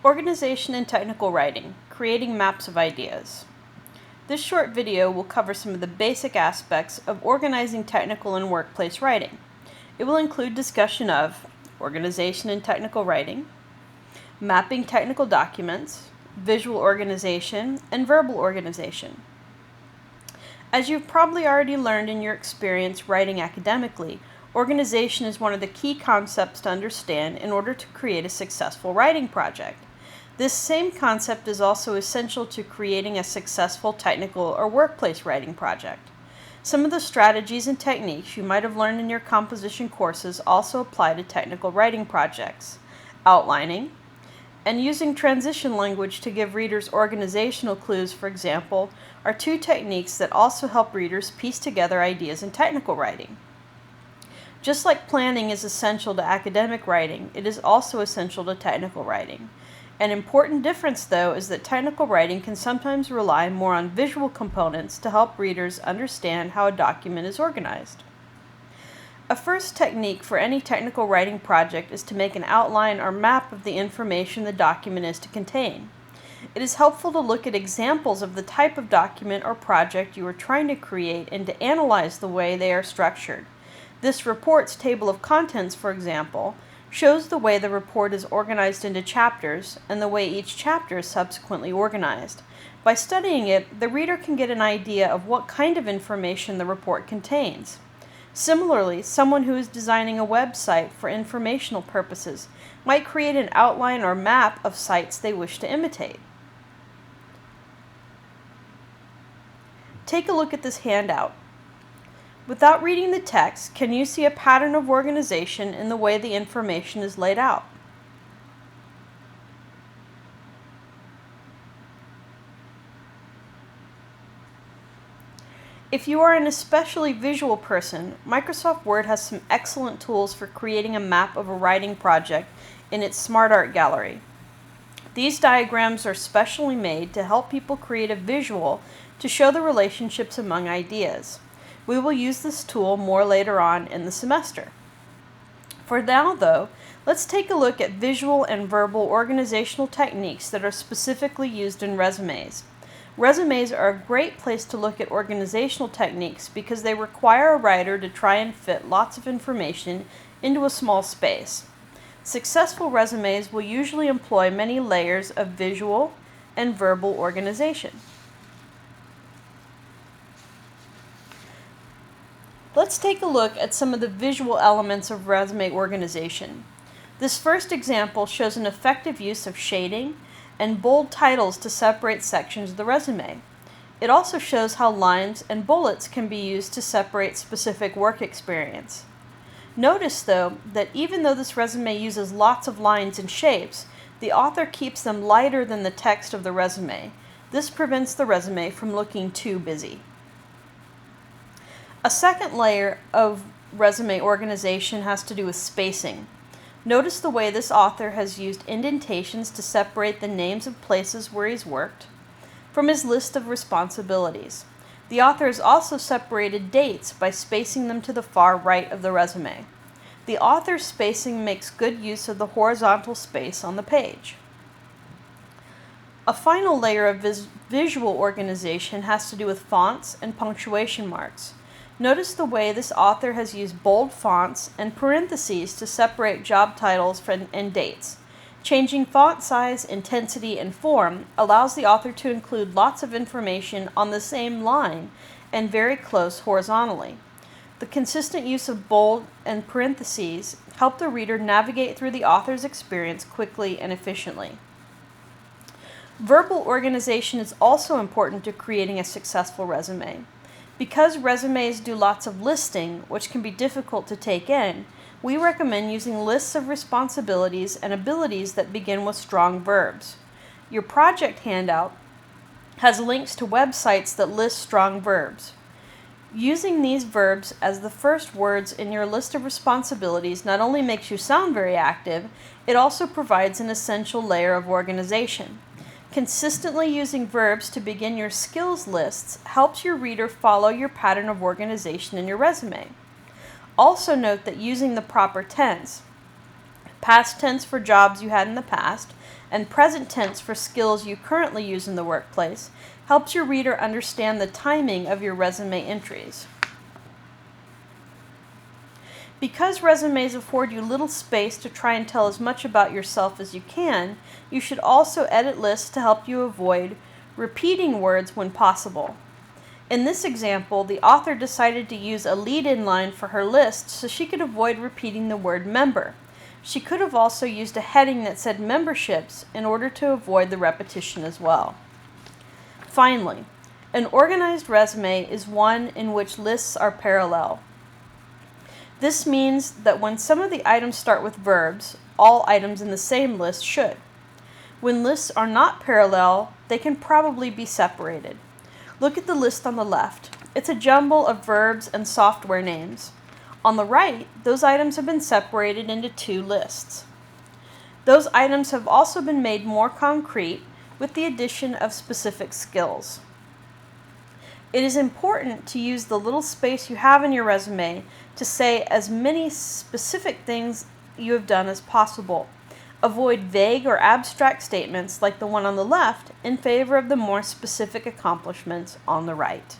Organization and Technical Writing, Creating Maps of Ideas. This short video will cover some of the basic aspects of organizing technical and workplace writing. It will include discussion of organization and technical writing, mapping technical documents, visual organization, and verbal organization. As you've probably already learned in your experience writing academically, organization is one of the key concepts to understand in order to create a successful writing project. This same concept is also essential to creating a successful technical or workplace writing project. Some of the strategies and techniques you might have learned in your composition courses also apply to technical writing projects. Outlining and using transition language to give readers organizational clues, for example, are two techniques that also help readers piece together ideas in technical writing. Just like planning is essential to academic writing, it is also essential to technical writing. An important difference, though, is that technical writing can sometimes rely more on visual components to help readers understand how a document is organized. A first technique for any technical writing project is to make an outline or map of the information the document is to contain. It is helpful to look at examples of the type of document or project you are trying to create and to analyze the way they are structured. This report's table of contents, for example, shows the way the report is organized into chapters and the way each chapter is subsequently organized. By studying it, the reader can get an idea of what kind of information the report contains. Similarly, someone who is designing a website for informational purposes might create an outline or map of sites they wish to imitate. Take a look at this handout. Without reading the text, can you see a pattern of organization in the way the information is laid out? If you are an especially visual person, Microsoft Word has some excellent tools for creating a map of a writing project in its Smart Art gallery. These diagrams are specially made to help people create a visual to show the relationships among ideas. We will use this tool more later on in the semester. For now, though, let's take a look at visual and verbal organizational techniques that are specifically used in resumes. Resumes are a great place to look at organizational techniques because they require a writer to try and fit lots of information into a small space. Successful resumes will usually employ many layers of visual and verbal organization. Let's take a look at some of the visual elements of resume organization. This first example shows an effective use of shading and bold titles to separate sections of the resume. It also shows how lines and bullets can be used to separate specific work experience. Notice, though, that even though this resume uses lots of lines and shapes, the author keeps them lighter than the text of the resume. This prevents the resume from looking too busy. A second layer of resume organization has to do with spacing. Notice the way this author has used indentations to separate the names of places where he's worked from his list of responsibilities. The author has also separated dates by spacing them to the far right of the resume. The author's spacing makes good use of the horizontal space on the page. A final layer of visual organization has to do with fonts and punctuation marks. Notice the way this author has used bold fonts and parentheses to separate job titles and dates. Changing font size, intensity, and form allows the author to include lots of information on the same line and very close horizontally. The consistent use of bold and parentheses help the reader navigate through the author's experience quickly and efficiently. Verbal organization is also important to creating a successful resume. Because resumes do lots of listing, which can be difficult to take in, we recommend using lists of responsibilities and abilities that begin with strong verbs. Your project handout has links to websites that list strong verbs. Using these verbs as the first words in your list of responsibilities not only makes you sound very active, it also provides an essential layer of organization. Consistently using verbs to begin your skills lists helps your reader follow your pattern of organization in your resume. Also note that using the proper tense, past tense for jobs you had in the past, and present tense for skills you currently use in the workplace, helps your reader understand the timing of your resume entries. Because resumes afford you little space to try and tell as much about yourself as you can, you should also edit lists to help you avoid repeating words when possible. In this example, the author decided to use a lead-in line for her list so she could avoid repeating the word member. She could have also used a heading that said memberships in order to avoid the repetition as well. Finally, an organized resume is one in which lists are parallel. This means that when some of the items start with verbs, all items in the same list should. When lists are not parallel, they can probably be separated. Look at the list on the left. It's a jumble of verbs and software names. On the right, those items have been separated into two lists. Those items have also been made more concrete with the addition of specific skills. It is important to use the little space you have in your resume to say as many specific things you have done as possible. Avoid vague or abstract statements like the one on the left in favor of the more specific accomplishments on the right.